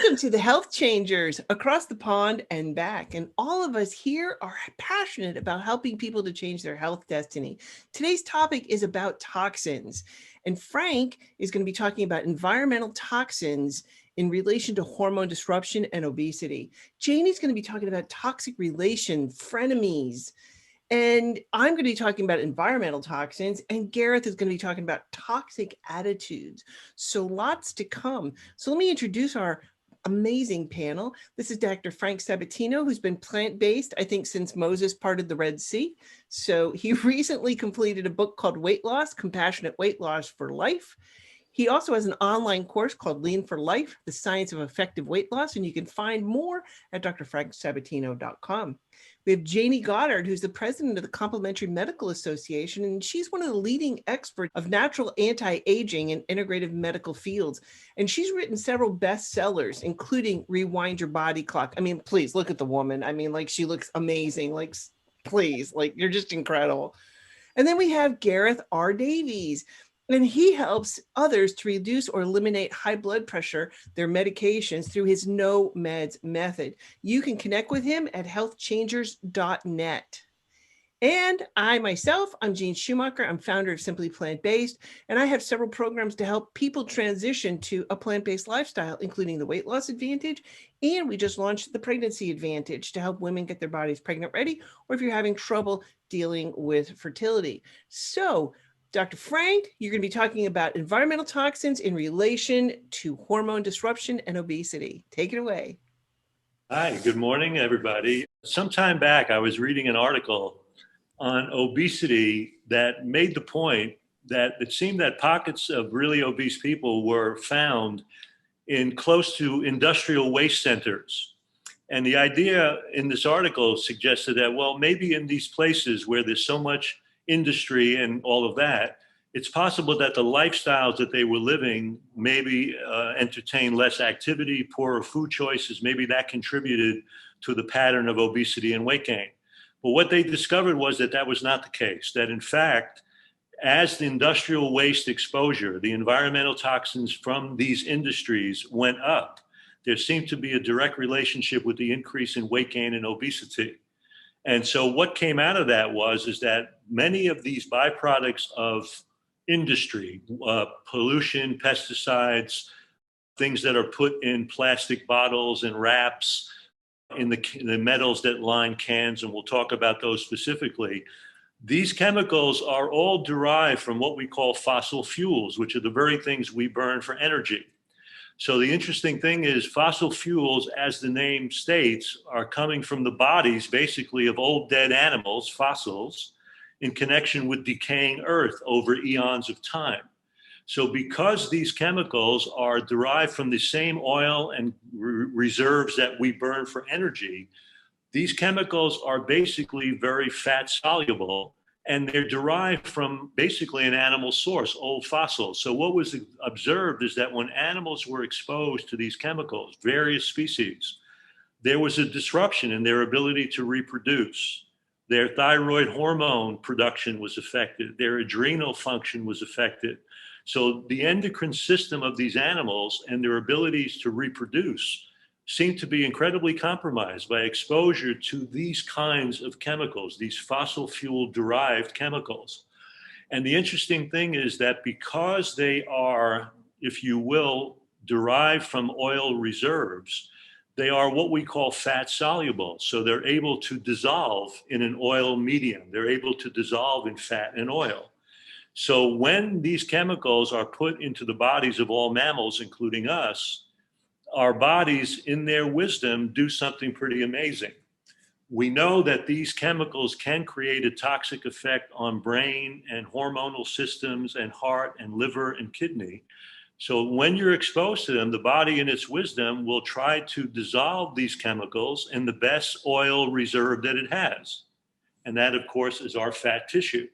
Welcome to the Health Changers across the pond and back. And all of us here are passionate about helping people to change their health destiny. Today's topic is about toxins. And Frank is going to be talking about environmental toxins in relation to hormone disruption and obesity. Jayney's going to be talking about toxic relation, frenemies. And I'm going to be talking about environmental toxins, and Gareth is going to be talking about toxic attitudes. So lots to come. So let me introduce our amazing panel. This is Dr. Frank Sabatino, who's been plant-based, I think, since Moses parted the Red Sea. So he recently completed a book called Weight Loss, Compassionate Weight Loss for Life. He also has an online course called Lean for Life, The Science of Effective Weight Loss, and you can find more at drfranksabatino.com. We have Jayney Goddard, who's the president of the Complementary Medical Association, and she's one of the leading experts of natural anti-aging and integrative medical fields. And she's written several bestsellers, including Rewind Your Body Clock. I mean, please look at the woman. I mean, like, she looks amazing. Like, please, like, you're just incredible. And then we have Gareth R. Davies. And he helps others to reduce or eliminate high blood pressure, their medications, through his no meds method. You can connect with him at healthchangers.net. And I myself, I'm Jeanne Schumacher. I'm founder of Simply Plant Based, and I have several programs to help people transition to a plant-based lifestyle, including the Weight Loss Advantage. And we just launched the Pregnancy Advantage to help women get their bodies pregnant ready, or if you're having trouble dealing with fertility. So, Dr. Frank, you're going to be talking about environmental toxins in relation to hormone disruption and obesity. Take it away. Hi, good morning, everybody. Some time back, I was reading an article on obesity that made the point that it seemed that pockets of really obese people were found in close to industrial waste centers. And the idea in this article suggested that, well, maybe in these places where there's so much industry and all of that, it's possible that the lifestyles that they were living maybe entertain less activity, poorer food choices. Maybe that contributed to the pattern of obesity and weight gain. But what they discovered was that that was not the case, that in fact, as the industrial waste exposure, the environmental toxins from these industries went up, there seemed to be a direct relationship with the increase in weight gain and obesity. And so what came out of that is that many of these byproducts of industry, pollution, pesticides, things that are put in plastic bottles and wraps, in the metals that line cans, and we'll talk about those specifically, these chemicals are all derived from what we call fossil fuels, which are the very things we burn for energy. So the interesting thing is fossil fuels, as the name states, are coming from the bodies basically of old dead animals, fossils, in connection with decaying earth over eons of time. So because these chemicals are derived from the same oil and reserves that we burn for energy, these chemicals are basically very fat soluble, and they're derived from basically an animal source, old fossils. So what was observed is that when animals were exposed to these chemicals, various species, there was a disruption in their ability to reproduce. Their thyroid hormone production was affected. Their adrenal function was affected. So the endocrine system of these animals and their abilities to reproduce seem to be incredibly compromised by exposure to these kinds of chemicals, these fossil fuel derived chemicals. And the interesting thing is that because they are, if you will, derived from oil reserves, they are what we call fat soluble. So they're able to dissolve in an oil medium. They're able to dissolve in fat and oil. So when these chemicals are put into the bodies of all mammals, including us, our bodies, in their wisdom, do something pretty amazing. We know that these chemicals can create a toxic effect on brain and hormonal systems and heart and liver and kidney. So when you're exposed to them, the body in its wisdom will try to dissolve these chemicals in the best oil reserve that it has. And that, of course, is our fat tissue.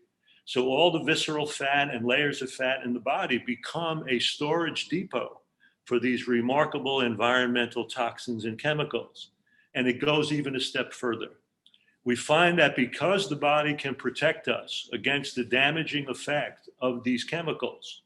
So all the visceral fat and layers of fat in the body become a storage depot for these remarkable environmental toxins and chemicals. And it goes even a step further. We find that because the body can protect us against the damaging effect of these chemicals,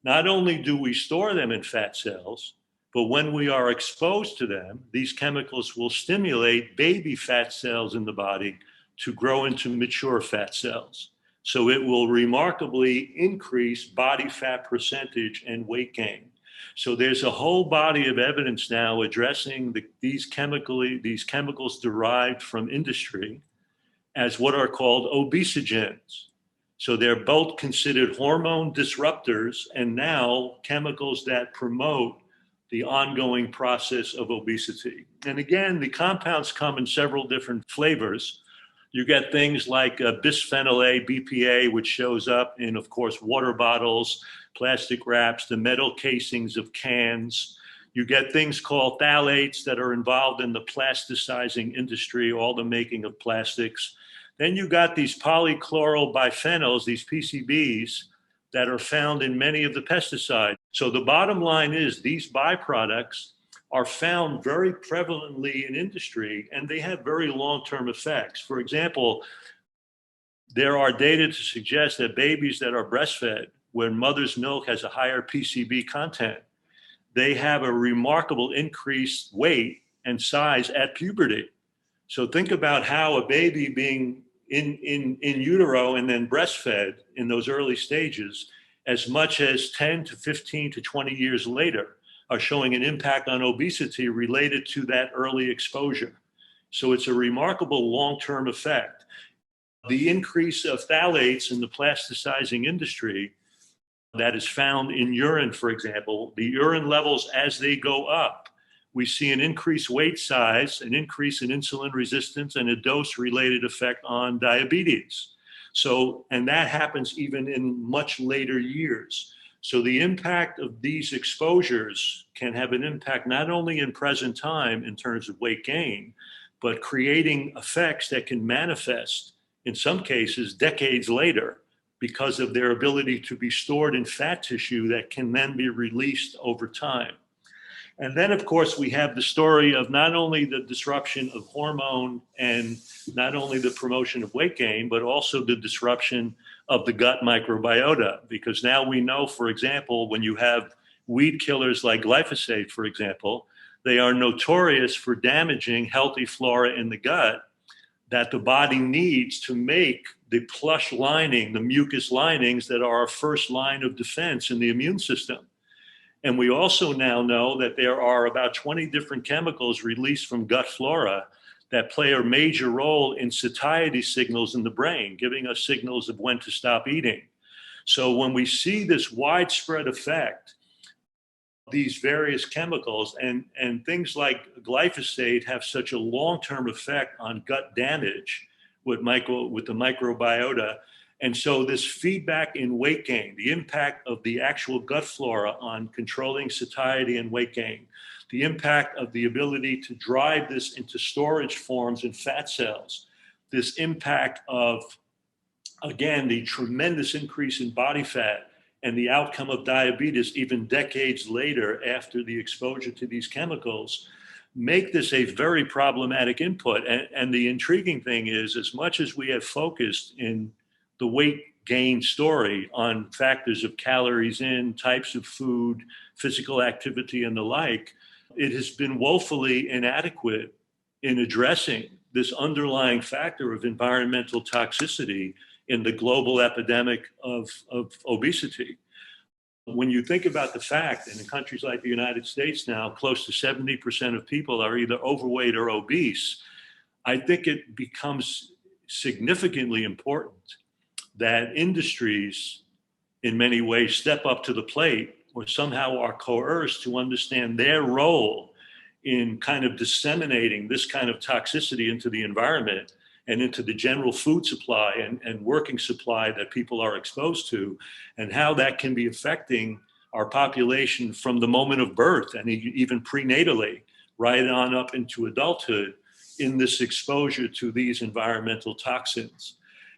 not only do we store them in fat cells, But when we are exposed to them, these chemicals will stimulate baby fat cells in the body to grow into mature fat cells. So it will remarkably increase body fat percentage and weight gain. So there's a whole body of evidence now addressing these chemicals derived from industry as what are called obesogens. So they're both considered hormone disruptors and now chemicals that promote the ongoing process of obesity. And again, the compounds come in several different flavors. You get things like bisphenol A, BPA, which shows up in, of course, water bottles, plastic wraps, the metal casings of cans. You get things called phthalates that are involved in the plasticizing industry, all the making of plastics. Then you got these polychlorobiphenyls, these PCBs, that are found in many of the pesticides. So the bottom line is these byproducts are found very prevalently in industry, and they have very long-term effects. For example, there are data to suggest that babies that are breastfed, when mother's milk has a higher PCB content, they have a remarkable increased weight and size at puberty. So think about how a baby being in utero and then breastfed in those early stages, as much as 10 to 15 to 20 years later, are showing an impact on obesity related to that early exposure. So it's a remarkable long-term effect. The increase of phthalates in the plasticizing industry that is found in urine, for example, the urine levels as they go up, we see an increased weight size, an increase in insulin resistance, and a dose-related effect on diabetes. So, and that happens even in much later years. So the impact of these exposures can have an impact not only in present time in terms of weight gain, but creating effects that can manifest, in some cases, decades later because of their ability to be stored in fat tissue that can then be released over time. And then, of course, we have the story of not only the disruption of hormone and not only the promotion of weight gain, but also the disruption of the gut microbiota. Because now we know, for example, when you have weed killers like glyphosate, for example, they are notorious for damaging healthy flora in the gut that the body needs to make the plush lining, the mucus linings that are our first line of defense in the immune system. And we also now know that there are about 20 different chemicals released from gut flora that play a major role in satiety signals in the brain, giving us signals of when to stop eating. So when we see this widespread effect, these various chemicals and things like glyphosate have such a long-term effect on gut damage with the microbiota. And so this feedback in weight gain, the impact of the actual gut flora on controlling satiety and weight gain, the impact of the ability to drive this into storage forms in fat cells, this impact of, again, the tremendous increase in body fat and the outcome of diabetes even decades later after the exposure to these chemicals, make this a very problematic input. And the intriguing thing is, as much as we have focused in the weight gain story on factors of calories in, types of food, physical activity, and the like, it has been woefully inadequate in addressing this underlying factor of environmental toxicity in the global epidemic of obesity. When you think about the fact, and in countries like the United States now, close to 70% of people are either overweight or obese, I think it becomes significantly important that industries in many ways step up to the plate or somehow are coerced to understand their role in kind of disseminating this kind of toxicity into the environment and into the general food supply and working supply that people are exposed to, and how that can be affecting our population from the moment of birth and even prenatally, right on up into adulthood in this exposure to these environmental toxins.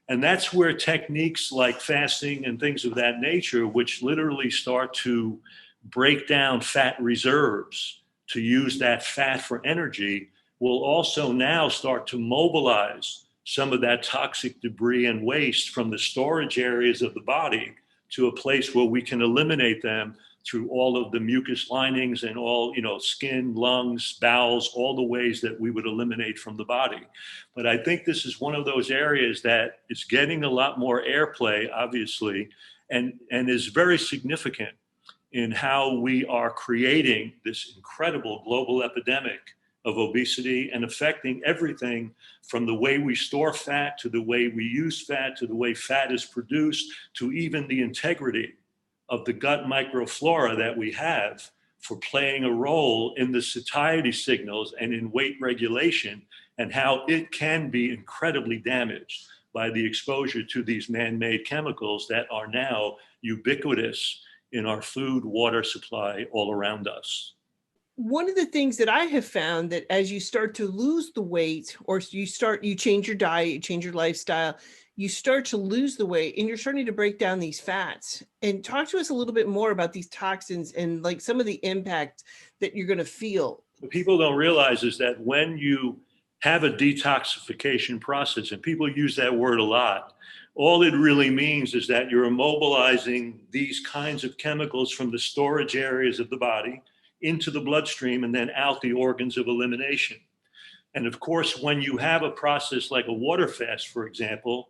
And that's where techniques like fasting and things of that nature, which literally start to break down fat reserves to use that fat for energy, will also now start to mobilize some of that toxic debris and waste from the storage areas of the body to a place where we can eliminate them through all of the mucus linings and all, skin, lungs, bowels, all the ways that we would eliminate from the body. But I think this is one of those areas that is getting a lot more airplay, obviously, and is very significant in how we are creating this incredible global epidemic of obesity and affecting everything from the way we store fat to the way we use fat to the way fat is produced to even the integrity of the gut microflora that we have for playing a role in the satiety signals and in weight regulation, and how it can be incredibly damaged by the exposure to these man-made chemicals that are now ubiquitous in our food, water supply all around us. One of the things that I have found that as you start to lose the weight, or you change your diet, you change your lifestyle, you start to lose the weight and you're starting to break down these fats. And talk to us a little bit more about these toxins and like some of the impact that you're going to feel. What people don't realize is that when you have a detoxification process, and people use that word a lot, all it really means is that you're immobilizing these kinds of chemicals from the storage areas of the body into the bloodstream and then out the organs of elimination. And of course, when you have a process like a water fast, for example,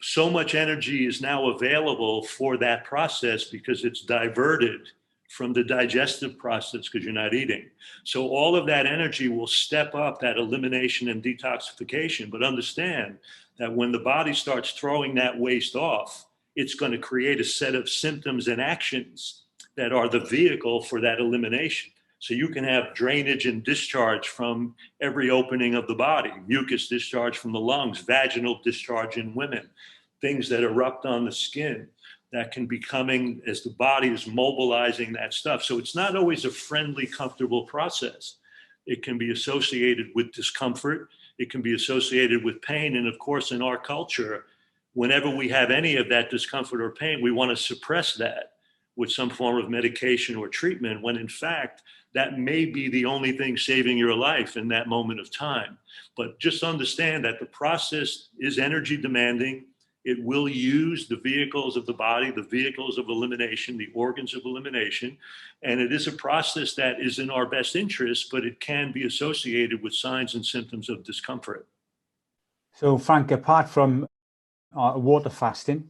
so much energy is now available for that process because it's diverted from the digestive process because you're not eating. So all of that energy will step up that elimination and detoxification. But understand that when the body starts throwing that waste off, it's going to create a set of symptoms and actions that are the vehicle for that elimination. So you can have drainage and discharge from every opening of the body, mucus discharge from the lungs, vaginal discharge in women, things that erupt on the skin that can be coming as the body is mobilizing that stuff. So it's not always a friendly, comfortable process. It can be associated with discomfort. It can be associated with pain. And of course, in our culture, whenever we have any of that discomfort or pain, we want to suppress that with some form of medication or treatment, when in fact, that may be the only thing saving your life in that moment of time. But just understand that the process is energy demanding. It will use the vehicles of the body, the vehicles of elimination, the organs of elimination. And it is a process that is in our best interest, but it can be associated with signs and symptoms of discomfort. So Frank, apart from water fasting,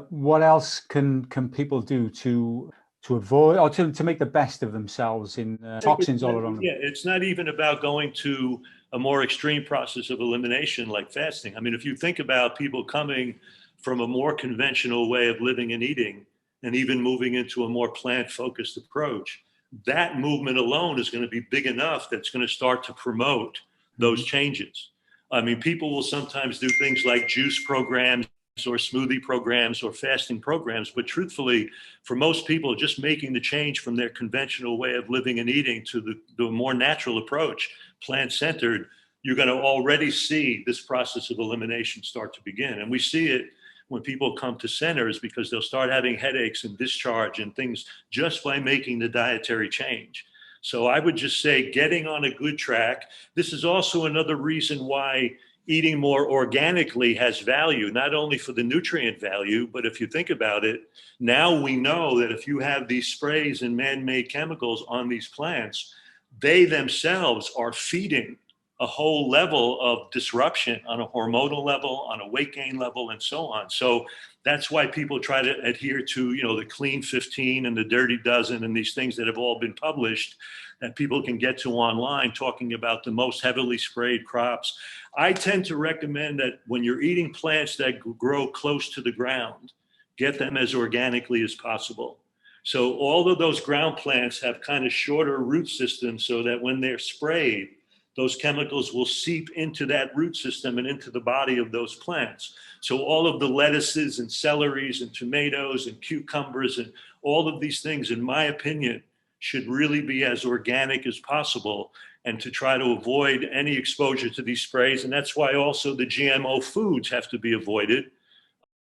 what else can people do to avoid or to make the best of themselves in toxins all around them? Yeah, it's not even about going to a more extreme process of elimination like fasting. I mean, if you think about people coming from a more conventional way of living and eating, and even moving into a more plant-focused approach, that movement alone is going to be big enough that's going to start to promote those changes. I mean, people will sometimes do things like juice programs or smoothie programs or fasting programs, but truthfully, for most people, just making the change from their conventional way of living and eating to the more natural approach, plant-centered, you're going to already see this process of elimination start to begin. And we see it when people come to centers because they'll start having headaches and discharge and things just by making the dietary change. So I would just say getting on a good track. This is also another reason why eating more organically has value, not only for the nutrient value, but if you think about it, now we know that if you have these sprays and man-made chemicals on these plants, they themselves are feeding a whole level of disruption on a hormonal level, on a weight gain level, and so on. So that's why people try to adhere to, the clean 15 and the dirty dozen and these things that have all been published that people can get to online talking about the most heavily sprayed crops. I tend to recommend that when you're eating plants that grow close to the ground, get them as organically as possible. So all of those ground plants have kind of shorter root systems so that when they're sprayed, those chemicals will seep into that root system and into the body of those plants. So all of the lettuces and celeries and tomatoes and cucumbers and all of these things, in my opinion, should really be as organic as possible and to try to avoid any exposure to these sprays. And that's why also the GMO foods have to be avoided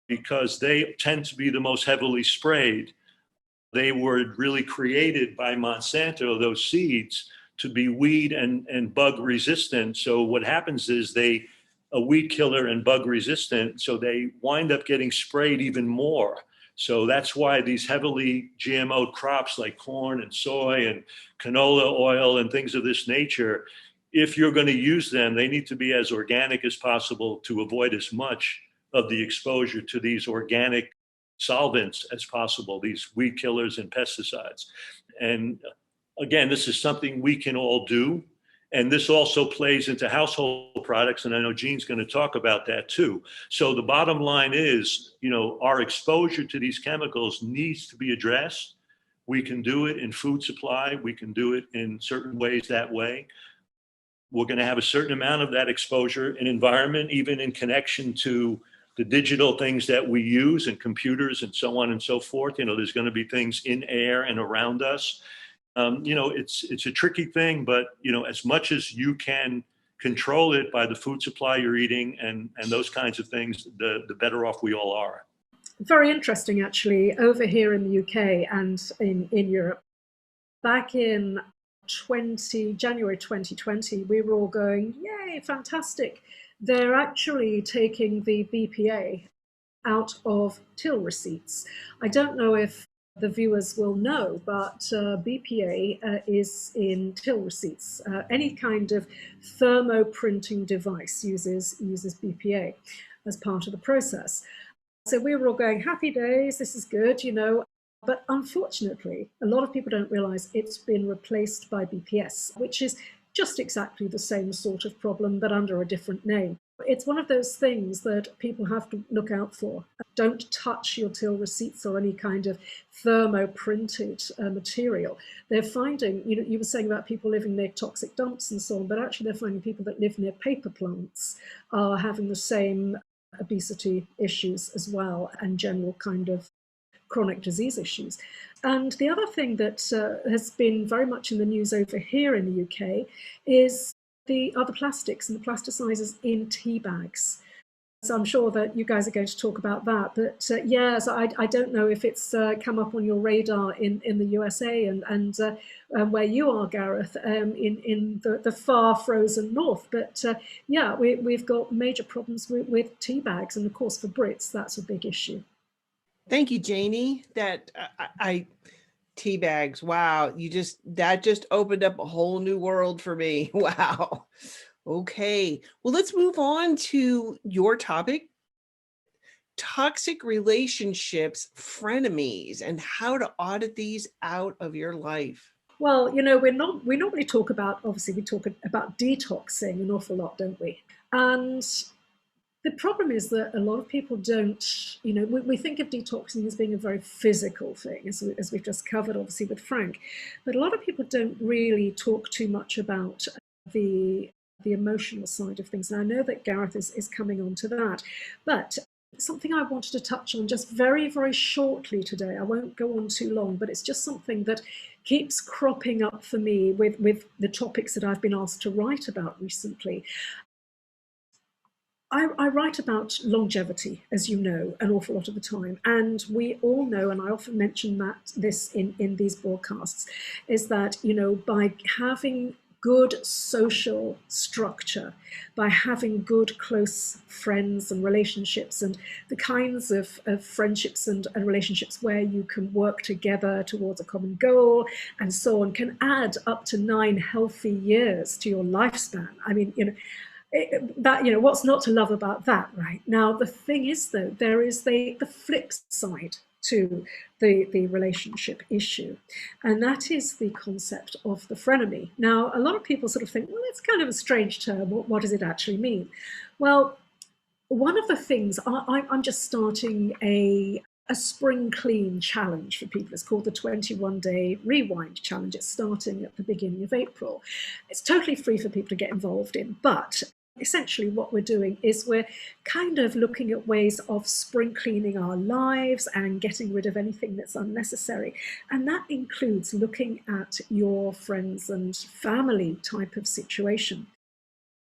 because they tend to be the most heavily sprayed. They were really created by Monsanto, those seeds, to be weed and bug resistant. So what happens is a weed killer and bug resistant, so they wind up getting sprayed even more So that's why these heavily GMO crops like corn and soy and canola oil and things of this nature, if you're going to use them, they need to be as organic as possible to avoid as much of the exposure to these organic solvents as possible, these weed killers and pesticides. And again, this is something we can all do. And this also plays into household products. And I know Jeanne's going to talk about that too. So the bottom line is, our exposure to these chemicals needs to be addressed. We can do it in food supply. We can do it in certain ways that way. We're going to have a certain amount of that exposure in environment, even in connection to the digital things that we use and computers and so on and so forth. There's going to be things in air and around us. It's a tricky thing, but, as much as you can control it by the food supply you're eating and those kinds of things, the better off we all are. Very interesting, actually, over here in the UK and in Europe. Back in January 2020, we were all going, yay, fantastic. They're actually taking the BPA out of till receipts. I don't know if the viewers will know, but BPA is in till receipts. Any kind of thermoprinting device uses BPA as part of the process. So we were all going, happy days, this is good, but unfortunately, a lot of people don't realize it's been replaced by BPS, which is just exactly the same sort of problem, but under a different name. It's one of those things that people have to look out for. Don't touch your till receipts or any kind of thermoprinted material. They're finding, you were saying about people living near toxic dumps and so on, but actually they're finding people that live near paper plants are having the same obesity issues as well, and general kind of chronic disease issues. And the other thing that has been very much in the news over here in the UK is the other plastics and the plasticizers in tea bags. So I'm sure that you guys are going to talk about that. But yes, I don't know if it's come up on your radar in the USA and where you are, Gareth, in the far frozen north. But yeah, we've got major problems with tea bags. And of course, for Brits, that's a big issue. Thank you, Jayney. Tea bags. Wow. That just opened up a whole new world for me. Wow. Okay. Well, let's move on to your topic, toxic relationships, frenemies, and how to audit these out of your life. Well, we normally talk about, obviously we talk about detoxing an awful lot, don't we? And the problem is that a lot of people don't, we think of detoxing as being a very physical thing, as we've just covered, obviously, with Frank. But a lot of people don't really talk too much about the emotional side of things. And I know that Gareth is coming on to that. But something I wanted to touch on just very, very shortly today, I won't go on too long, but it's just something that keeps cropping up for me with the topics that I've been asked to write about recently. I write about longevity, as you know, an awful lot of the time. And we all know, and I often mention this in these broadcasts, is that, by having good social structure, by having good close friends and relationships, and the kinds of friendships and relationships where you can work together towards a common goal and so on, can add up to 9 healthy years to your lifespan. I mean, what's not to love about that, right? Now, the thing is, though, there is the flip side to the relationship issue, and that is the concept of the frenemy. Now, a lot of people sort of think, well, it's kind of a strange term. What does it actually mean? Well, one of the things, I'm just starting a spring clean challenge for people. It's called the 21-day rewind challenge. It's starting at the beginning of April. It's totally free for people to get involved in, but essentially what we're doing is we're kind of looking at ways of spring cleaning our lives and getting rid of anything that's unnecessary. And that includes looking at your friends and family type of situation,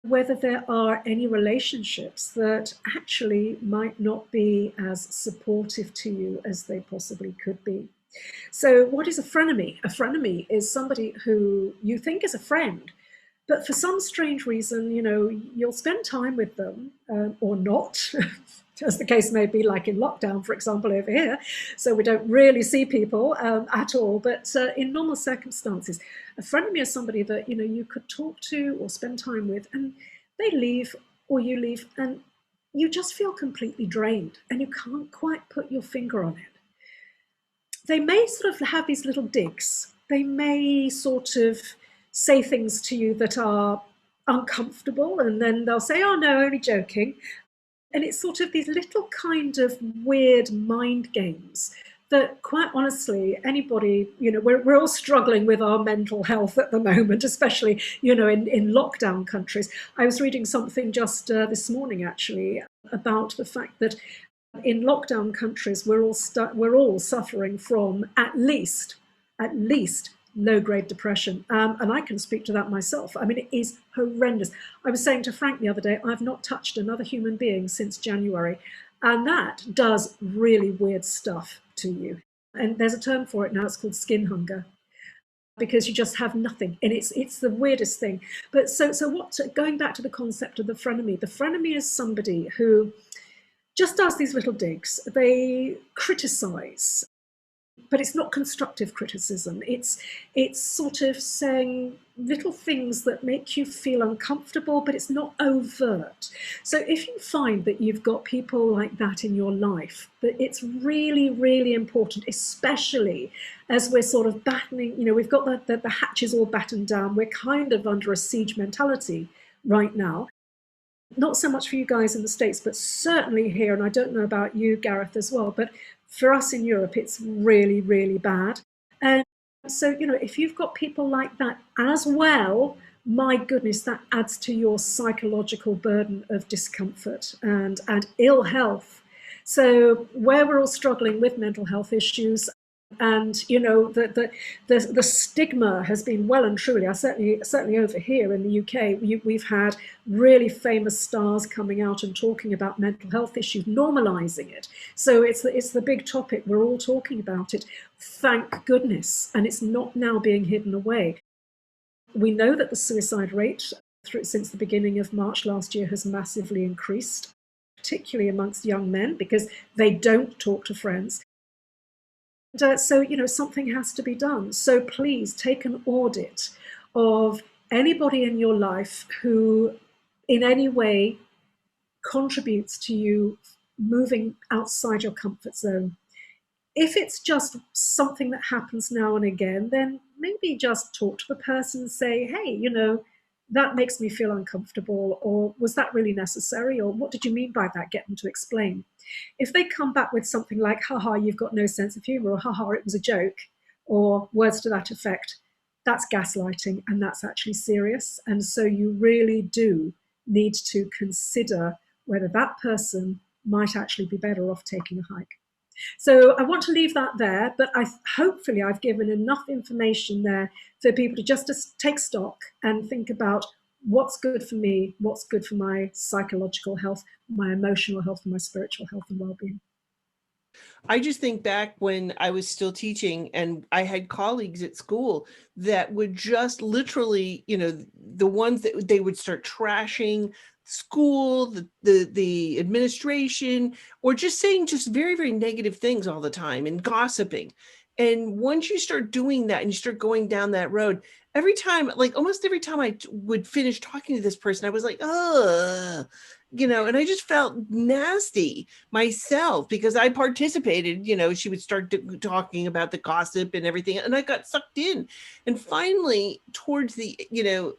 whether there are any relationships that actually might not be as supportive to you as they possibly could be. So what is a frenemy? A frenemy is somebody who you think is a friend, but for some strange reason, you'll spend time with them or not. as the case may be, like in lockdown, for example, over here. So we don't really see people at all. But in normal circumstances, a frenemy is somebody that, you know, you could talk to or spend time with, and they leave or you leave, and you just feel completely drained and you can't quite put your finger on it. They may sort of have these little digs. They may sort of say things to you that are uncomfortable, and then they'll say, oh no, only joking. And it's sort of these little kind of weird mind games that, quite honestly, anybody, you know, we're all struggling with our mental health at the moment, especially, you know, in lockdown countries. I was reading something just this morning, actually, about the fact that in lockdown countries, we're all suffering from at least low-grade depression. And I can speak to that myself. I mean, it is horrendous. I was saying to Frank the other day, I've not touched another human being since January. And that does really weird stuff to you. And there's a term for it now, it's called skin hunger, because you just have nothing. And it's the weirdest thing. But so going back to the concept of the frenemy is somebody who just does these little digs. They criticize, but it's not constructive criticism. It's sort of saying little things that make you feel uncomfortable, but it's not overt. So if you find that you've got people like that in your life, that it's really, really important, especially as we're sort of battening, you know, we've got the hatches all battened down. We're kind of under a siege mentality right now. Not so much for you guys in the States, but certainly here, and I don't know about you, Gareth, as well, but for us in Europe, it's really, really bad. And so, you know, if you've got people like that as well, my goodness, that adds to your psychological burden of discomfort and ill health. So where we're all struggling with mental health issues, and you know, the stigma has been well and truly, certainly over here in the UK, we've had really famous stars coming out and talking about mental health issues, normalizing it. So it's the big topic. We're all talking about it. Thank goodness. And it's not now being hidden away. We know that the suicide rate since the beginning of March last year has massively increased, particularly amongst young men, because they don't talk to friends. So, you know, something has to be done. So please take an audit of anybody in your life who in any way contributes to you moving outside your comfort zone. If it's just something that happens now and again, then maybe just talk to the person and say, hey, you know, that makes me feel uncomfortable, or was that really necessary, or what did you mean by that? Get them to explain. If they come back with something like, haha, you've got no sense of humor, or haha, it was a joke, or words to that effect, that's gaslighting, and that's actually serious. And so you really do need to consider whether that person might actually be better off taking a hike. So I want to leave that there, but hopefully I've given enough information there for people to just take stock and think about what's good for me, what's good for my psychological health, my emotional health, and my spiritual health and well-being. I just think back when I was still teaching and I had colleagues at school that would just literally, you know, the ones that they would start trashing school, the administration, or just saying just very, very negative things all the time and gossiping. And once you start doing that and you start going down that road, every time, like almost every time I would finish talking to this person, I was like, oh, you know, and I just felt nasty myself because I participated, you know, she would start talking about the gossip and everything, and I got sucked in. And finally, towards the, you know,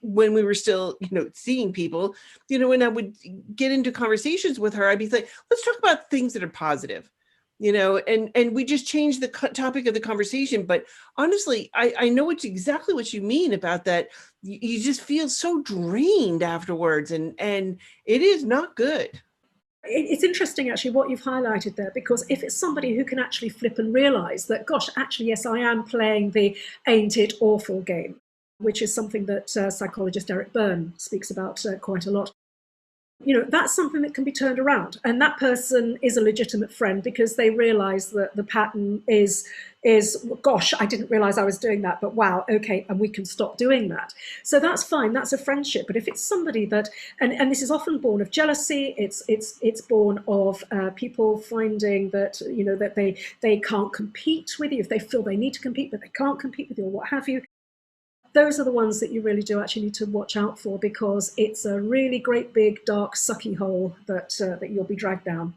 when we were still, you know, seeing people, you know, when I would get into conversations with her, I'd be like, let's talk about things that are positive, you know, and we just changed the topic of the conversation. But honestly, I know it's exactly what you mean about that. You just feel so drained afterwards, and it is not good. It's interesting, actually, what you've highlighted there, because if it's somebody who can actually flip and realize that, gosh, actually, yes, I am playing the ain't it awful game, which is something that psychologist Eric Byrne speaks about quite a lot. That's something that can be turned around. And that person is a legitimate friend because they realize that the pattern is, gosh, I didn't realize I was doing that, but wow, okay, and we can stop doing that. So that's fine, that's a friendship. But if it's somebody that, and this is often born of jealousy, it's born of people finding that, that they can't compete with you, if they feel they need to compete, but they can't compete with you or what have you. Those are the ones that you really do actually need to watch out for, because it's a really great big dark sucky hole that you'll be dragged down.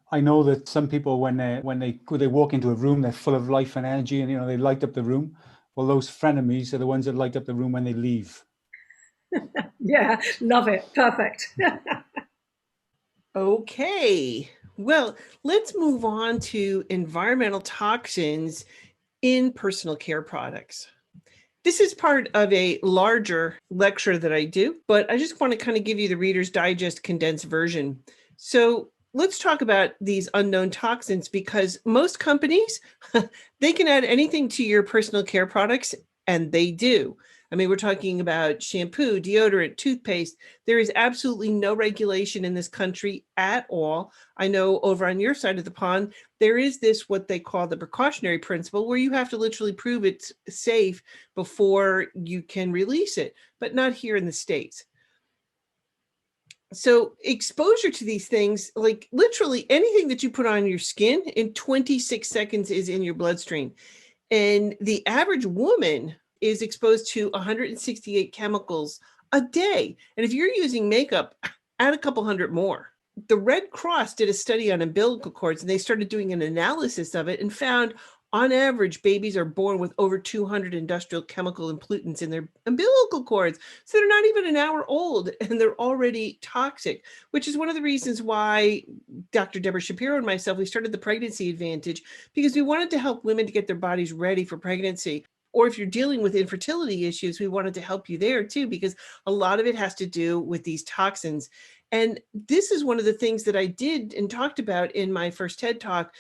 I know that some people, when they walk into a room, they're full of life and energy, and they light up the room. Well, those frenemies are the ones that light up the room when they leave. Yeah, love it. Perfect. Okay, well, let's move on to environmental toxins in personal care products. This is part of a larger lecture that I do, but I just want to kind of give you the Reader's Digest condensed version. So let's talk about these unknown toxins, because most companies, they can add anything to your personal care products, and they do. I mean, we're talking about shampoo, deodorant, toothpaste. There is absolutely no regulation in this country at all. I know over on your side of the pond, there is this, what they call the precautionary principle, where you have to literally prove it's safe before you can release it, but not here in the States. So exposure to these things, like literally anything that you put on your skin in 26 seconds is in your bloodstream. And the average woman is exposed to 168 chemicals a day. And if you're using makeup, add a couple hundred more. The Red Cross did a study on umbilical cords, and they started doing an analysis of it and found on average, babies are born with over 200 industrial chemical and pollutants in their umbilical cords. So they're not even an hour old and they're already toxic, which is one of the reasons why Dr. Deborah Shapiro and myself, we started the Pregnancy Advantage, because we wanted to help women to get their bodies ready for pregnancy. Or if you're dealing with infertility issues, we wanted to help you there too, because a lot of it has to do with these toxins. And this is one of the things that I did and talked about in my first TED Talk.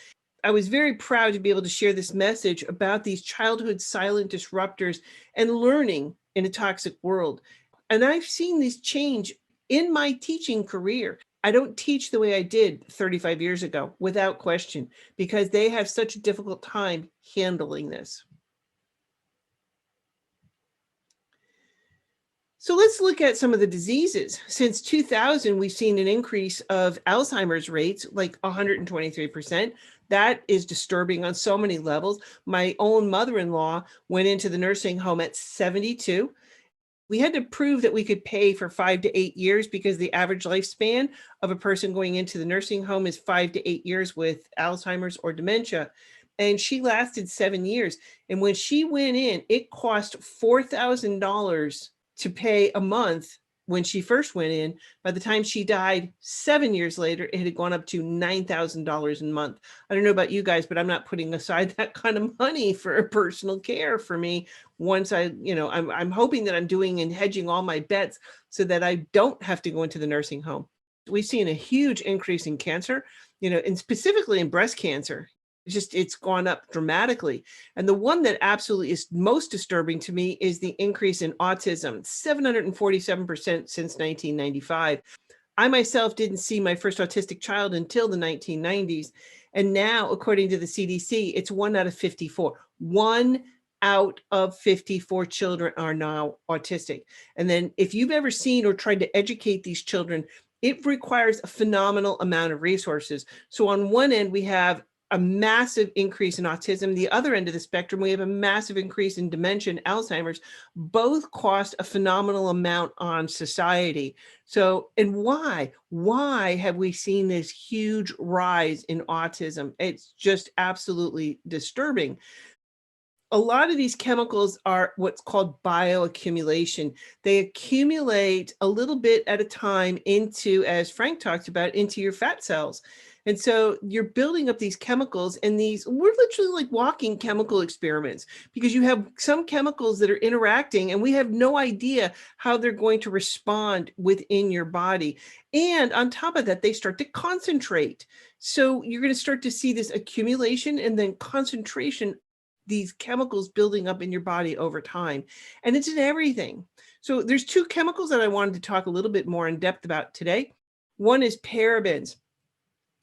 I was very proud to be able to share this message about these childhood silent disruptors and learning in a toxic world. And I've seen these change in my teaching career. I don't teach the way I did 35 years ago, without question, because they have such a difficult time handling this. So let's look at some of the diseases. Since 2000, we've seen an increase of Alzheimer's rates, like 123%. That is disturbing on so many levels. My own mother-in-law went into the nursing home at 72. We had to prove that we could pay for 5 to 8 years, because the average lifespan of a person going into the nursing home is 5 to 8 years with Alzheimer's or dementia. And she lasted 7 years. And when she went in, it cost $4,000 to pay a month when she first went in. By the time she died 7 years later, it had gone up to $9,000 a month. I don't know about you guys, but I'm not putting aside that kind of money for personal care for me. Once I'm hoping that I'm doing and hedging all my bets so that I don't have to go into the nursing home. We've seen a huge increase in cancer, and specifically in breast cancer. It's gone up dramatically. And the one that absolutely is most disturbing to me is the increase in autism, 747% since 1995. I myself didn't see my first autistic child until the 1990s. And now, according to the CDC, it's 1 out of 54. 1 out of 54 children are now autistic. And then if you've ever seen or tried to educate these children, it requires a phenomenal amount of resources. So on one end, we have a massive increase in autism. The other end of the spectrum, we have a massive increase in dementia and Alzheimer's. Both cost a phenomenal amount on society. So, and why? Why have we seen this huge rise in autism? It's just absolutely disturbing. A lot of these chemicals are what's called bioaccumulation. They accumulate a little bit at a time into, as Frank talked about, into your fat cells. And so you're building up these chemicals, and we're literally like walking chemical experiments, because you have some chemicals that are interacting and we have no idea how they're going to respond within your body. And on top of that, they start to concentrate. So you're going to start to see this accumulation and then concentration, these chemicals building up in your body over time. And it's in everything. So there's 2 chemicals that I wanted to talk a little bit more in depth about today. One is parabens.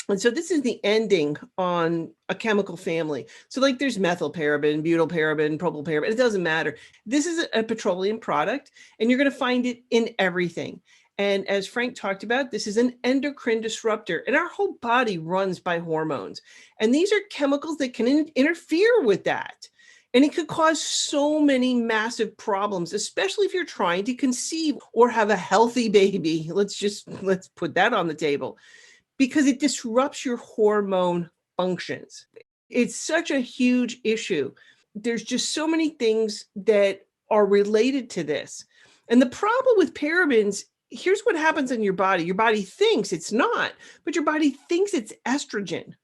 And so this is the ending on a chemical family. So like there's methylparaben, butylparaben, propylparaben, it doesn't matter. This is a petroleum product, and you're going to find it in everything. And as Frank talked about, this is an endocrine disruptor, and our whole body runs by hormones. And these are chemicals that can interfere with that. And it could cause so many massive problems, especially if you're trying to conceive or have a healthy baby. Let's put that on the table, because it disrupts your hormone functions. It's such a huge issue. There's just so many things that are related to this. And the problem with parabens, here's what happens in your body. Your body thinks it's not, but your body thinks it's estrogen.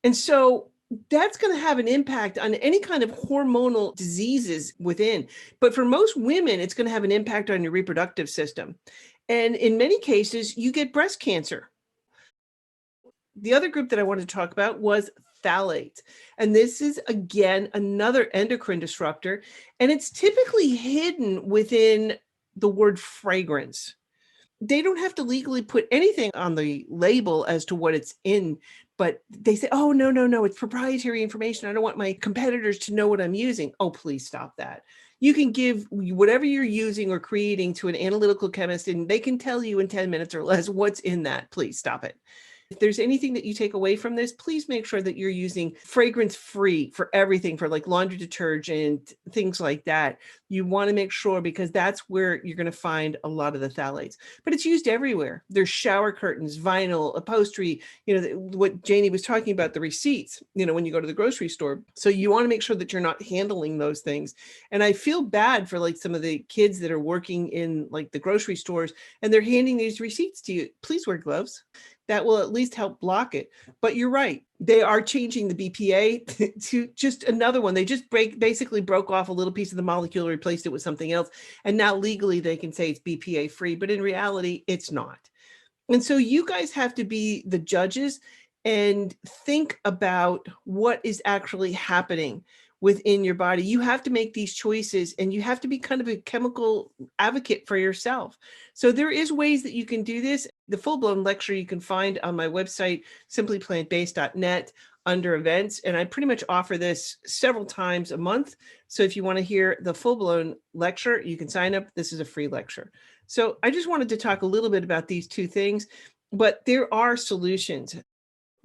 And so that's going to have an impact on any kind of hormonal diseases within. But for most women, it's going to have an impact on your reproductive system. And in many cases, you get breast cancer. The other group that I wanted to talk about was phthalates. And this is, again, another endocrine disruptor. And it's typically hidden within the word fragrance. They don't have to legally put anything on the label as to what it's in, but they say, oh, no, it's proprietary information. I don't want my competitors to know what I'm using. Oh, please stop that. You can give whatever you're using or creating to an analytical chemist, and they can tell you in 10 minutes or less what's in that. Please stop it. If there's anything that you take away from this, please make sure that you're using fragrance-free for everything, for like laundry detergent, things like that. You want to make sure, because that's where you're going to find a lot of the phthalates. But it's used everywhere. There's shower curtains, vinyl, upholstery, what Jayney was talking about, the receipts, when you go to the grocery store. So you want to make sure that you're not handling those things. And I feel bad for like some of the kids that are working in like the grocery stores, and they're handing these receipts to you. Please wear gloves. That will at least help block it. But you're right. They are changing the BPA to just another one. They just basically broke off a little piece of the molecule, replaced it with something else. And now legally they can say it's BPA free, but in reality, it's not. And so you guys have to be the judges and think about what is actually happening within your body. You have to make these choices, and you have to be kind of a chemical advocate for yourself. So there is ways that you can do this. The full-blown lecture you can find on my website, simplyplantbased.net, under events. And I pretty much offer this several times a month. So if you want to hear the full-blown lecture, you can sign up. This is a free lecture. So I just wanted to talk a little bit about these two things, but there are solutions.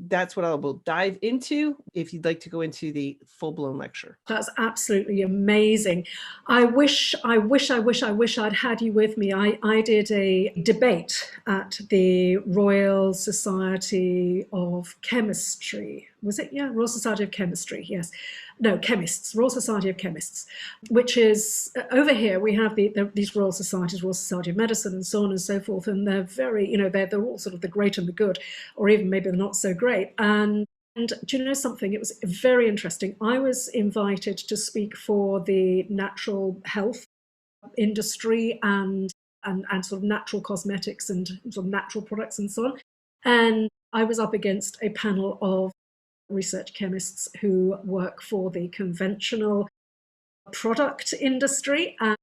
That's what I will dive into if you'd like to go into the full-blown lecture. That's absolutely amazing. I wish I'd had you with me. I did a debate at the Royal Society of Chemistry. Was it? Yeah, Royal Society of Chemistry, yes. No, chemists, Royal Society of Chemists, which is, over here we have these Royal Societies, Royal Society of Medicine and so on and so forth, and they're very, they're all sort of the great and the good, or even maybe they're not so great. And do you know something? It was very interesting. I was invited to speak for the natural health industry and sort of natural cosmetics and sort of natural products and so on. And I was up against a panel of research chemists who work for the conventional product industry. And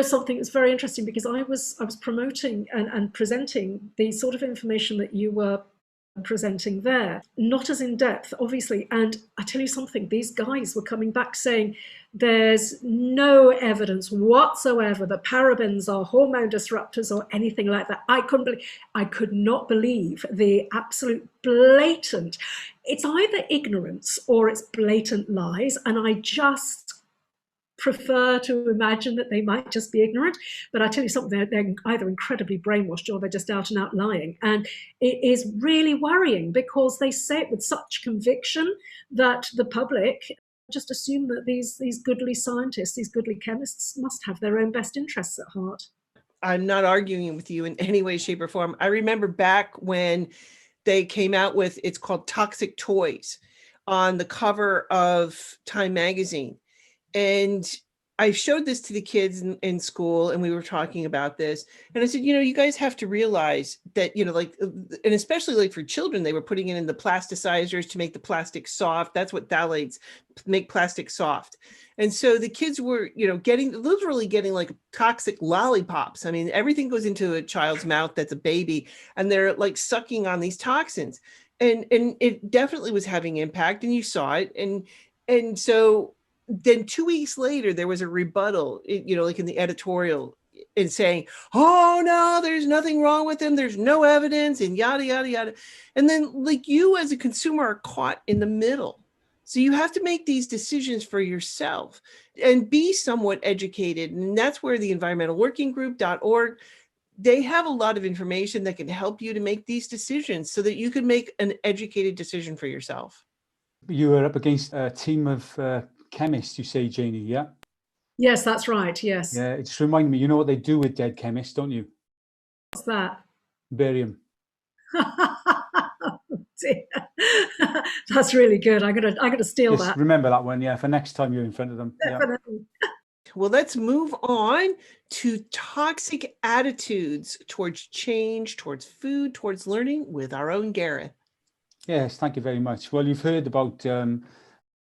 something that's very interesting, because I was promoting and presenting the sort of information that you were presenting there, not as in depth, obviously. And I tell you something, these guys were coming back saying there's no evidence whatsoever that parabens are hormone disruptors or anything like that. I could not believe the absolute blatant, it's either ignorance or it's blatant lies. And I just prefer to imagine that they might just be ignorant. But I tell you something, they're either incredibly brainwashed or they're just out and out lying. And it is really worrying, because they say it with such conviction that the public just assume that these goodly scientists, these goodly chemists, must have their own best interests at heart. I'm not arguing with you in any way, shape, or form. I remember back when they came out with, it's called Toxic Toys, on the cover of Time magazine. And I showed this to the kids in school, and we were talking about this, and I said, you guys have to realize that, like, and especially like for children, they were putting it in the plasticizers to make the plastic soft. That's what phthalates make plastic soft. And so the kids were, literally getting like toxic lollipops. I mean, everything goes into a child's mouth that's a baby, and they're like sucking on these toxins. And it definitely was having impact, and you saw it. And so then 2 weeks later, there was a rebuttal, like in the editorial, and saying, oh no, there's nothing wrong with them. There's no evidence, and yada, yada, yada. And then like you as a consumer are caught in the middle. So you have to make these decisions for yourself and be somewhat educated. And that's where the environmentalworkinggroup.org, they have a lot of information that can help you to make these decisions so that you can make an educated decision for yourself. You were up against a team of chemists, you say, Jayney, yeah? Yes, that's right. Yes. Yeah, it just reminded me, you know what they do with dead chemists, don't you? What's that? Bury them. That's really good. I'm gonna steal Just that. remember that one, yeah, for next time you're in front of them. Definitely. Yeah. Well, let's move on to toxic attitudes towards change, towards food, towards learning with our own Gareth. Yes, thank you very much. Well, you've heard about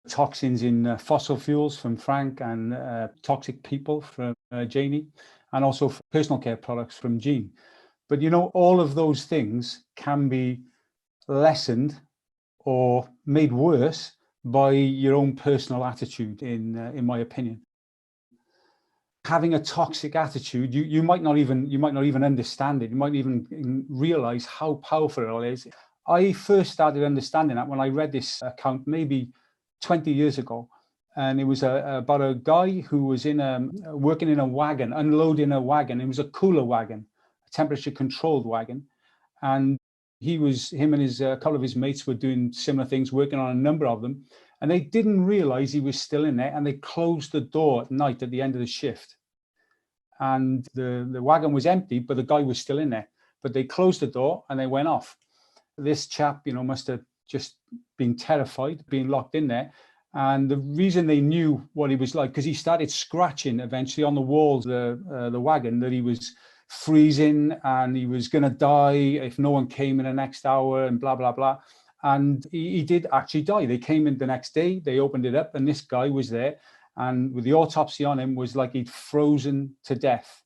toxins in fossil fuels from Frank, and toxic people from Jayney, and also personal care products from Jeanne. But all of those things can be lessened or made worse by your own personal attitude, in my opinion. Having a toxic attitude, you might not even understand it. You might even realize how powerful it all is. I first started understanding that when I read this account maybe 20 years ago, and it was about a guy who was working in a wagon, unloading a wagon. It was a cooler wagon, a temperature controlled wagon, and him and a couple of his mates were doing similar things, working on a number of them, and they didn't realize he was still in there, and they closed the door at night at the end of the shift, and the wagon was empty, but the guy was still in there. But they closed the door and they went off. This chap, must have just been terrified, being locked in there. And the reason they knew what he was like, because he started scratching eventually on the walls of the wagon, that he was freezing and he was going to die if no one came in the next hour, and blah, blah, blah. And he did actually die. They came in the next day, they opened it up, and this guy was there. And with the autopsy on him, was like he'd frozen to death.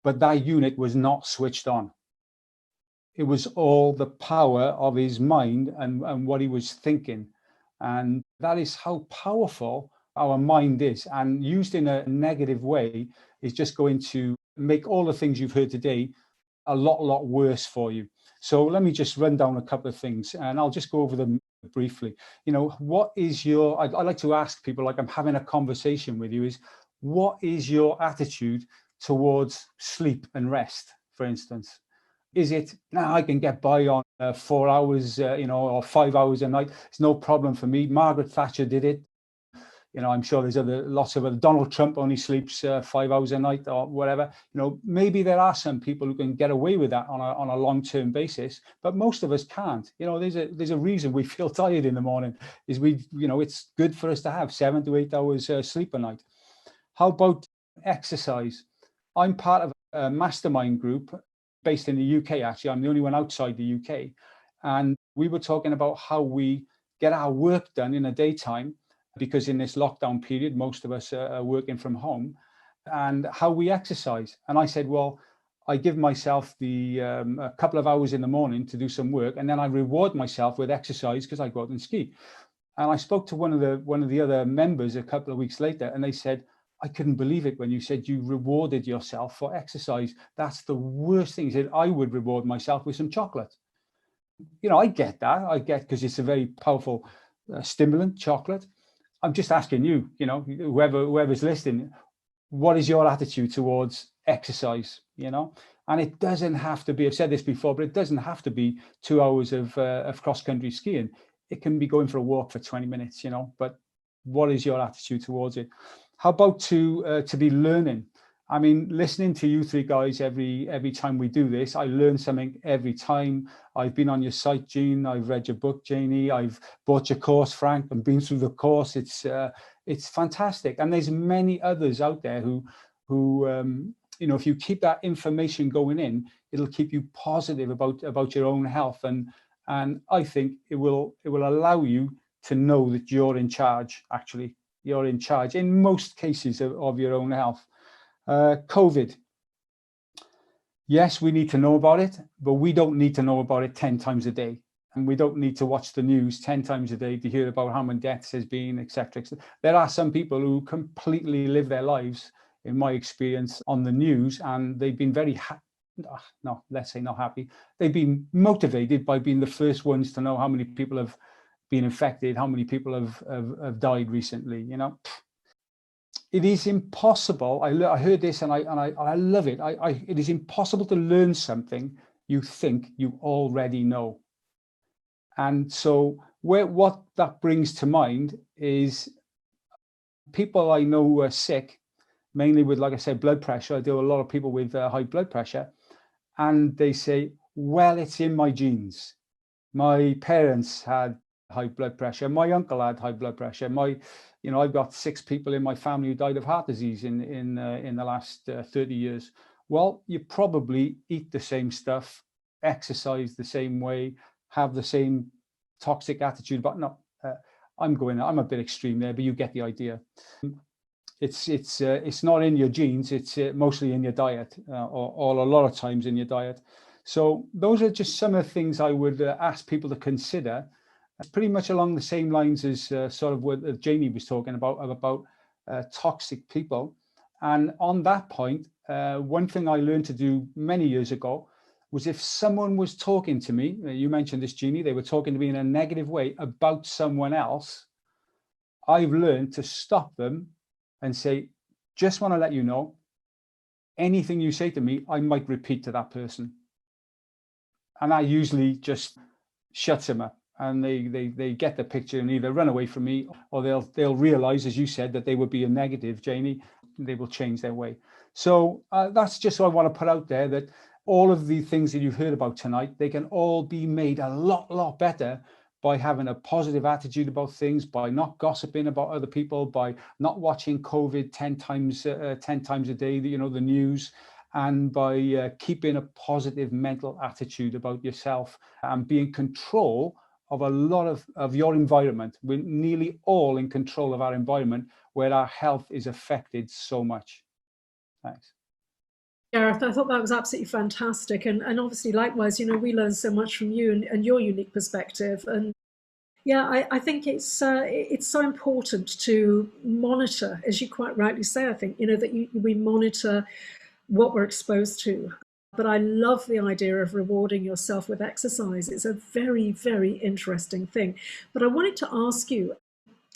But that unit was not switched on. It was all the power of his mind and what he was thinking. And that is how powerful our mind is. And used in a negative way is just going to make all the things you've heard today a lot worse for you. So let me just run down a couple of things, and I'll just go over them briefly. What is I like to ask people, like I'm having a conversation with you, is what is your attitude towards sleep and rest, for instance? Is it, I can get by on 4 hours, or 5 hours a night. It's no problem for me. Margaret Thatcher did it. I'm sure there's lots of other. Donald Trump only sleeps 5 hours a night or whatever. Maybe there are some people who can get away with that on a long-term basis, but most of us can't. There's a reason we feel tired in the morning. Is it's good for us to have 7 to 8 hours sleep a night. How about exercise? I'm part of a Mastermind group based in the UK. Actually, I'm the only one outside the UK, and we were talking about how we get our work done in the daytime, because in this lockdown period, most of us are working from home, and how we exercise. And I said, well, I give myself a couple of hours in the morning to do some work, and then I reward myself with exercise because I go out and ski. And I spoke to one of the other members a couple of weeks later, and they said, I couldn't believe it when you said you rewarded yourself for exercise. That's the worst thing. He said, I would reward myself with some chocolate. I get that. Because it's a very powerful stimulant, chocolate. I'm just asking you, whoever's listening, what is your attitude towards exercise? And it doesn't have to be, I've said this before, but it doesn't have to be 2 hours of cross-country skiing. It can be going for a walk for 20 minutes, but what is your attitude towards it? How about to be learning? I mean, listening to you three guys every time we do this, I learn something every time. I've been on your site, Jeanne. I've read your book, Jayney. I've bought your course, Frank, and been through the course. It's fantastic. And there's many others out there who you know, if you keep that information going in, it'll keep you positive about your own health. And I think it will allow you to know that you're in charge. Actually, you're in charge in most cases of your own health. COVID. Yes, we need to know about it, but we don't need to know about it 10 times a day. And we don't need to watch the news 10 times a day to hear about how many deaths there's been, etc. There are some people who completely live their lives, in my experience, on the news, and they've been very no, let's say not happy. They've been motivated by being the first ones to know how many people have been infected, how many people have died recently, you know. It is impossible. I heard this and I love it. It is impossible to learn something you think you already know. And so what that brings to mind is people I know who are sick, mainly with, like I said, blood pressure. I deal with a lot of people with high blood pressure, and they say, well, it's in my genes. My parents had high blood pressure. My uncle had high blood pressure. You know, I've got 6 people in my family who died of heart disease in the last 30 years. Well, you probably eat the same stuff, exercise the same way, have the same toxic attitude. But no, I'm a bit extreme there, but you get the idea. It's not in your genes. It's mostly in your diet, or a lot of times in your diet. So those are just some of the things I would ask people to consider. Pretty much along the same lines as sort of what Jayney was talking about toxic people. And on that point, one thing I learned to do many years ago was, if someone was talking to me, you mentioned this, Jeannie, they were talking to me in a negative way about someone else, I've learned to stop them and say, just want to let you know, anything you say to me, I might repeat to that person. And that usually just shuts them up. And they get the picture and either run away from me, or they'll realize, as you said, that they would be a negative, Jayney. They will change their way. So that's just what I want to put out there, that all of the things that you've heard about tonight, they can all be made a lot better by having a positive attitude about things, by not gossiping about other people, by not watching COVID 10 times a day, you know, the news, and by keeping a positive mental attitude about yourself and be in control of a lot of your environment. We're nearly all in control of our environment, where our health is affected so much. Thanks. Gareth, I thought that was absolutely fantastic. And obviously, likewise, you know, we learn so much from you and your unique perspective. And yeah, I think it's so important to monitor, as you quite rightly say, I think, you know, that we monitor what we're exposed to. But I love the idea of rewarding yourself with exercise. It's a very, very interesting thing. But I wanted to ask you,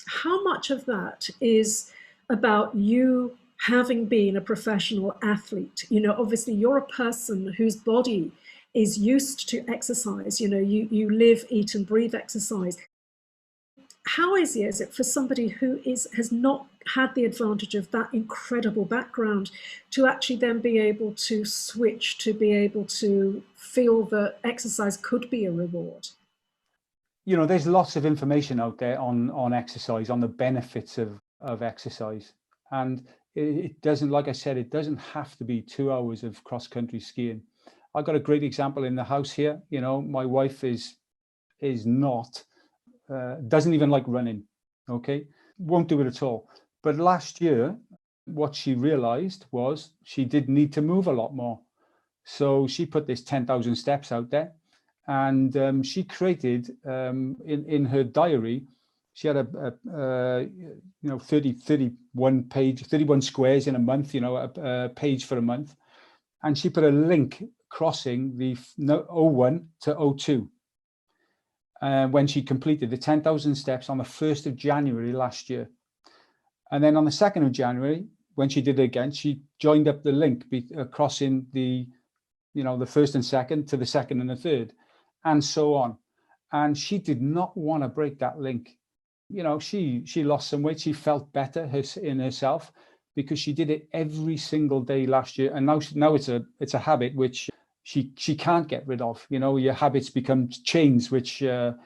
how much of that is about you having been a professional athlete? You know, obviously you're a person whose body is used to exercise. You know, you live, eat and breathe exercise. How easy is it for somebody who has not had the advantage of that incredible background to actually then be able to switch, to be able to feel that exercise could be a reward? You know, there's lots of information out there on exercise, on the benefits of exercise. And it doesn't, like I said, it doesn't have to be 2 hours of cross-country skiing. I've got a great example in the house here. You know, my wife is not, doesn't even like running, okay? Won't do it at all. But last year, what she realized was she did need to move a lot more. So she put this 10,000 steps out there, and she created in her diary, she had you know, 31 squares in a month, you know, a page for a month. And she put a link crossing the 01 to 02. When she completed the 10,000 steps on the 1st of January last year. And then on the 2nd of January, when she did it again, she joined up the link crossing the, you know, the 1st and 2nd to the 2nd and the 3rd, and so on. And she did not want to break that link. You know, she lost some weight. She felt better in herself, because she did it every single day last year, and now it's a habit which she can't get rid of. You know, your habits become chains which are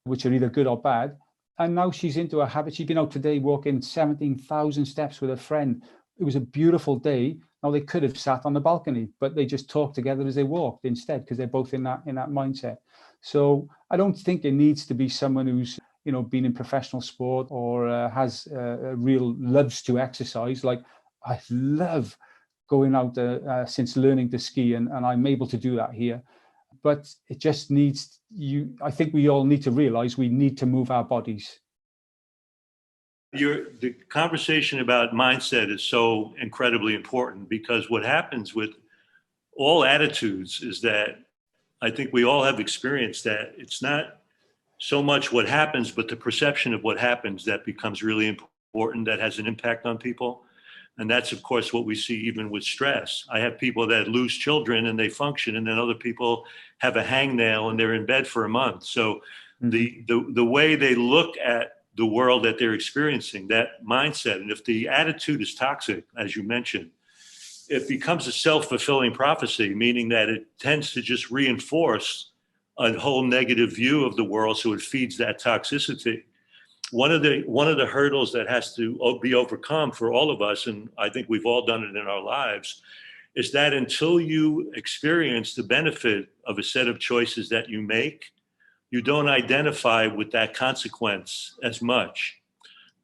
either good or bad. And now she's into a habit. She's been out today walking 17,000 steps with a friend. It was a beautiful day. Now they could have sat on the balcony, but they just talked together as they walked instead, because they're both in that mindset. So I don't think it needs to be someone who's, you know, been in professional sport or has real loves to exercise. Like, I love going out since learning to ski, and I'm able to do that here. But it just needs I think we all need to realize we need to move our bodies. The conversation about mindset is so incredibly important, because what happens with all attitudes is that I think we all have experienced that it's not so much what happens, but the perception of what happens that becomes really important, that has an impact on people. And that's, of course, what we see even with stress. I have people that lose children and they function, and then other people have a hangnail and they're in bed for a month. So the way they look at the world that they're experiencing, that mindset, and if the attitude is toxic, as you mentioned, it becomes a self-fulfilling prophecy, meaning that it tends to just reinforce a whole negative view of the world, so it feeds that toxicity. One of the hurdles that has to be overcome for all of us, and I think we've all done it in our lives, is that until you experience the benefit of a set of choices that you make, you don't identify with that consequence as much.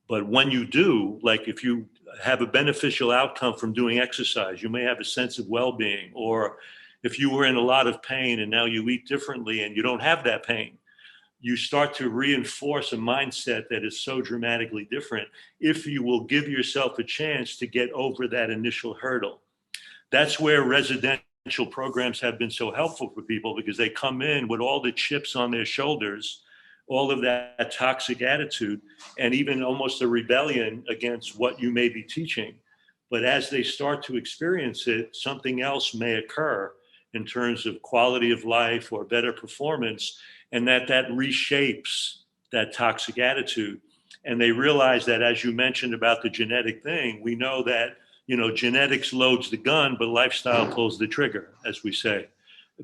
But when you do, like if you have a beneficial outcome from doing exercise, you may have a sense of well-being. Or if you were in a lot of pain and now you eat differently and you don't have that pain, you start to reinforce a mindset that is so dramatically different if you will give yourself a chance to get over that initial hurdle. That's where residential programs have been so helpful for people, because they come in with all the chips on their shoulders, all of that toxic attitude, and even almost a rebellion against what you may be teaching. But as they start to experience it, something else may occur in terms of quality of life or better performance, and that reshapes that toxic attitude. And they realize that, as you mentioned about the genetic thing, we know that, you know, genetics loads the gun, but lifestyle pulls the trigger, as we say,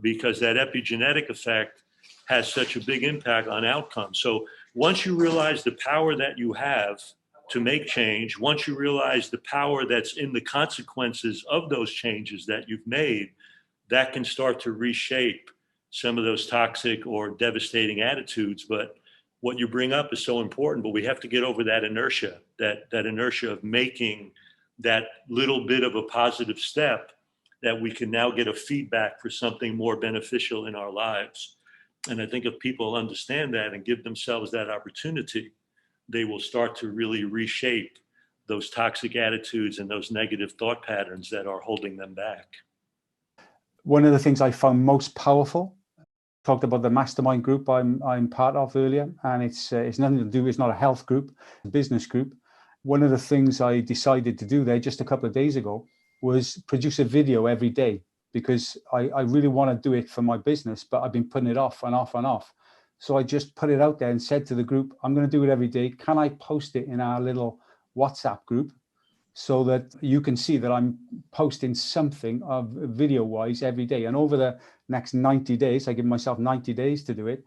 because that epigenetic effect has such a big impact on outcomes. So once you realize the power that you have to make change, once you realize the power that's in the consequences of those changes that you've made, that can start to reshape some of those toxic or devastating attitudes. But what you bring up is so important, but we have to get over that inertia, that inertia of making that little bit of a positive step, that we can now get a feedback for something more beneficial in our lives. And I think if people understand that and give themselves that opportunity, they will start to really reshape those toxic attitudes and those negative thought patterns that are holding them back. One of the things I found most powerful, talked about the Mastermind group I'm part of earlier, and it's nothing to do, it's not a health group, it's a business group. One of the things I decided to do there just a couple of days ago was produce a video every day, because I really want to do it for my business, but I've been putting it off and off and off. So I just put it out there and said to the group, I'm going to do it every day. Can I post it in our little WhatsApp group so that you can see that I'm posting something of video-wise every day? And over the next 90 days, I give myself 90 days to do it,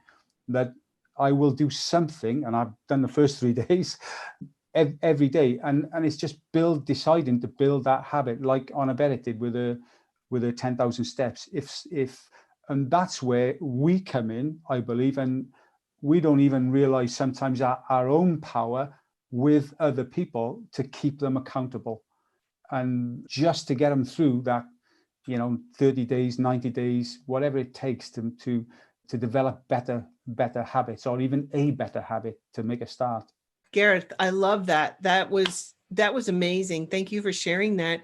that I will do something, and I've done the first 3 days, every day. And it's just deciding to build that habit, like on Obesogens did with the 10,000 steps. And that's where we come in, I believe, and we don't even realize sometimes our own power with other people to keep them accountable, and just to get them through that, 30 days, 90 days, whatever it takes to develop better habits, or even a better habit to make a start. Gareth, I love that. That was amazing. Thank you for sharing that.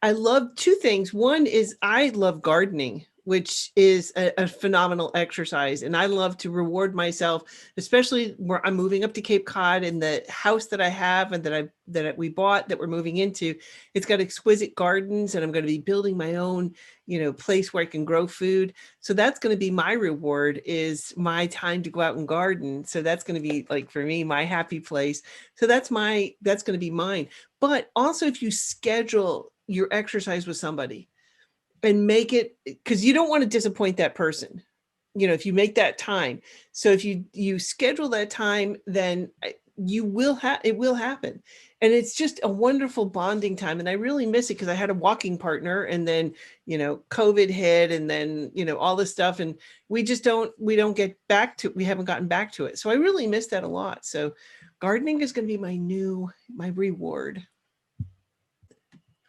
I love two things. One is I love gardening. which is a phenomenal exercise. And I love to reward myself, especially where I'm moving up to Cape Cod, and the house that I have and that we bought that we're moving into, it's got exquisite gardens, and I'm going to be building my own, place where I can grow food. So that's going to be my reward, is my time to go out and garden. So that's going to be, like, for me, my happy place. So that's going to be mine. But also, if you schedule your exercise with somebody, and make it, because you don't want to disappoint that person, if you make that time. So if you schedule that time, then it will happen. And it's just a wonderful bonding time. And I really miss it, because I had a walking partner, and then, COVID hit, and then, all this stuff. And we haven't gotten back to it. So I really miss that a lot. So gardening is going to be my reward.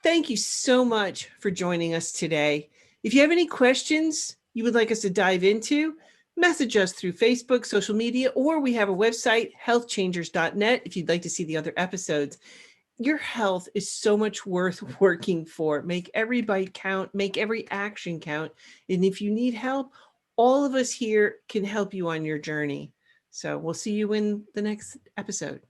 Thank you so much for joining us today. If you have any questions you would like us to dive into, message us through Facebook, social media, or we have a website, healthchangers.net, if you'd like to see the other episodes. Your health is so much worth working for. Make every bite count, make every action count. And if you need help, all of us here can help you on your journey. So we'll see you in the next episode.